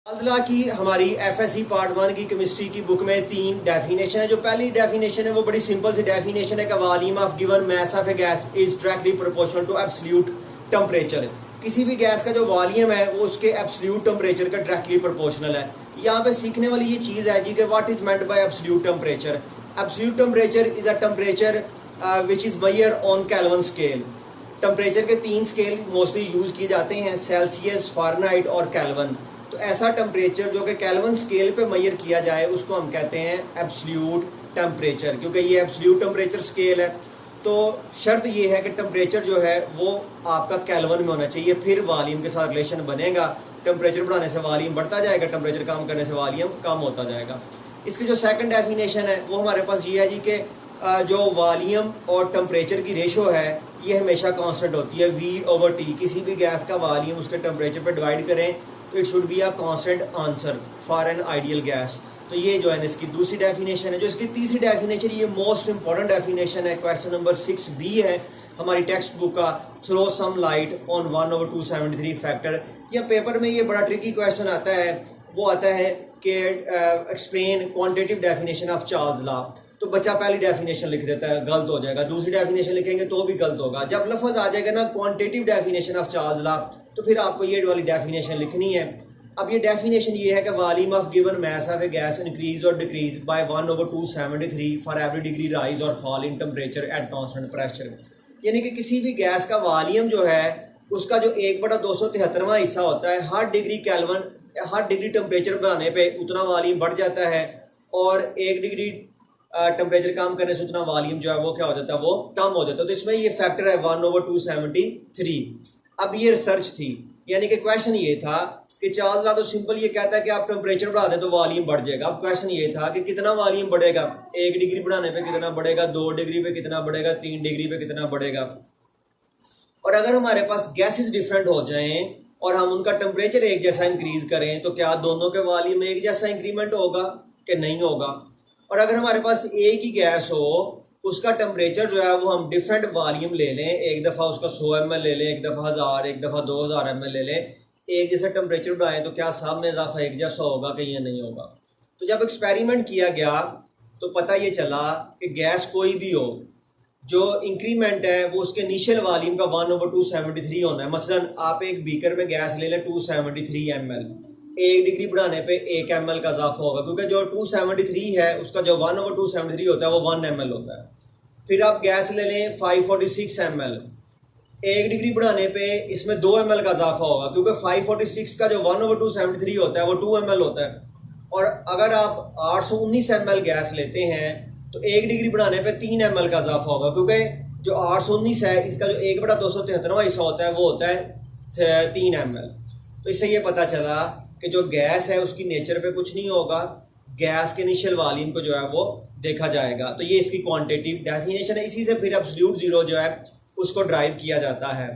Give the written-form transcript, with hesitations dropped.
Charles law की हमारी FSc part 1 की केमिस्ट्री की बुक में 3 डेफिनेशन है। जो पहली डेफिनेशन है वो बड़ी सिंपल सी डेफिनेशन है कि volume of given mass of a gas is directly proportional to absolute temperature. किसी भी गैस का जो वॉल्यूम है वो उसके एब्सोल्यूट टेम्परेचर का डायरेक्टली प्रोपोर्शनल है। यहाँ पे सीखने वाली ये चीज़ है जी कि what is meant by absolute temperature. Absolute temperature is a temperature which is major on kelvin scale. Temperature के 3 स्केल मोस्टली यूज किए जाते हैं, सेल्सियस, फ़ारेनहाइट और केल्विन। तो ऐसा टेम्परेचर जो कि केल्विन स्केल पे मेजर किया जाए उसको हम कहते हैं एब्सोल्यूट टेम्परेचर, क्योंकि ये एब्सोल्यूट टेम्परेचर स्केल है। तो शर्त ये है कि टेम्परेचर जो है वो आपका केल्विन में होना चाहिए, फिर वॉल्यूम के साथ रिलेशन बनेगा। टेम्परेचर बढ़ाने से वॉल्यूम बढ़ता जाएगा, टेम्परेचर कम करने से वॉल्यूम कम होता जाएगा। इसकी जो सेकंड डेफिनेशन है वो हमारे पास ये है जी कि जो वॉल्यूम और टेम्परेचर की रेशो है ये हमेशा कांस्टेंट होती है, V/T। किसी भी गैस का वॉल्यूम उसके टेम्परेचर पे डिवाइड करें तो it should be a constant answer for an ideal gas. तो ये जो है इसकी दूसरी डेफिनेशन है। जो इसकी तीसरी डेफिनेशन, ये मोस्ट इंपॉर्टेंट डेफिनेशन है, क्वेश्चन नंबर 6B है हमारी टेक्स्ट बुक का, throw some light on 1/273 factor. या पेपर में ये बड़ा ट्रिकी क्वेश्चन आता है, वो आता है कि explain quantitative definition of Charles law. तो बच्चा पहली डेफिनेशन लिख देता है, गलत हो जाएगा। दूसरी डेफिनेशन लिखेंगे तो भी गलत होगा। जब लफ्ज आ जाएगा ना quantitative definition of Charles law, तो फिर आपको ये वाली डेफिनेशन लिखनी है। अब ये डेफिनेशन ये है कि volume of given mass of a gas increase और decrease by 1/273 for every degree rise और fall in temperature at constant pressure. यानी कि किसी भी गैस का वॉल्यूम जो है उसका जो 1/273वां हिस्सा होता है, हर डिग्री केल्विन, हर डिग्री टेम्परेचर बढ़ाने पे उतना वॉल्यूम बढ़ जाता है, और 1 डिग्री टेम्परेचर कम करने से उतना वॉल्यूम जो है वो क्या हो जाता है, वो कम हो जाता है। तो इसमें ये फैक्टर है 1/273। अब ये रिसर्च थी, यानी कि क्वेश्चन ये था कि चार्ल्स लॉ तो सिंपल ये कहता है कि आप टेम्परेचर बढ़ा दें तो वॉल्यूम बढ़ जाएगा। अब क्वेश्चन ये था कि कितना वॉल्यूम बढ़ेगा, 1 डिग्री बढ़ाने पे कितना बढ़ेगा, 2 डिग्री पे कितना बढ़ेगा, 3 डिग्री पे कितना बढ़ेगा। और अगर हमारे पास गैसेस डिफरेंट हो जाएं और हम उनका टेम्परेचर एक जैसा इंक्रीज करें तो क्या दोनों के वॉल्यूम में एक जैसा इंक्रीमेंट होगा कि नहीं होगा। और अगर हमारे पास एक ही गैस हो, उसका टेम्परेचर जो है वो हम डिफरेंट वॉल्यूम ले लें, एक दफ़ा उसका 100 ml ले लें, एक दफ़ा 1000, एक दफ़ा 2000 ml ले लें, एक जैसा टेम्परेचर बढ़ाएं, तो क्या सब में इजाफा एक जैसा होगा कि ये नहीं होगा। तो जब एक्सपेरिमेंट किया गया तो पता ये चला कि गैस कोई भी हो, जो इंक्रीमेंट है वो उसके इनिशियल वॉल्यूम का 1/273 होना है। मसलन आप एक बीकर में गैस ले लें 273 ml, 1 डिग्री बढ़ाने पे 1 ml का इजाफा होगा, क्योंकि जो 273 है उसका जो 1/273 होता है वो 1 ml होता है। फिर आप गैस ले लें 546 ml, 1 डिग्री बढ़ाने पे इसमें 2 ml का इजाफा होगा, क्योंकि 546 का जो 1/273 होता है वो 2 ml होता है। और अगर आप 819 ml गैस लेते हैं तो 1 डिग्री बढ़ाने पे 3 ml का इजाफा होगा, क्योंकि जो 819 है इसका जो 1/273वां हिस्सा होता है वो होता है 3 ml। तो इससे ये पता चला कि जो गैस है उसकी नेचर पे कुछ नहीं होगा, गैस के इनिशियल वॉल्यूम को जो है वो देखा जाएगा। तो ये इसकी क्वांटिटेटिव डेफिनेशन है। इसी से फिर एब्सोल्यूट जीरो जो है उसको ड्राइव किया जाता है।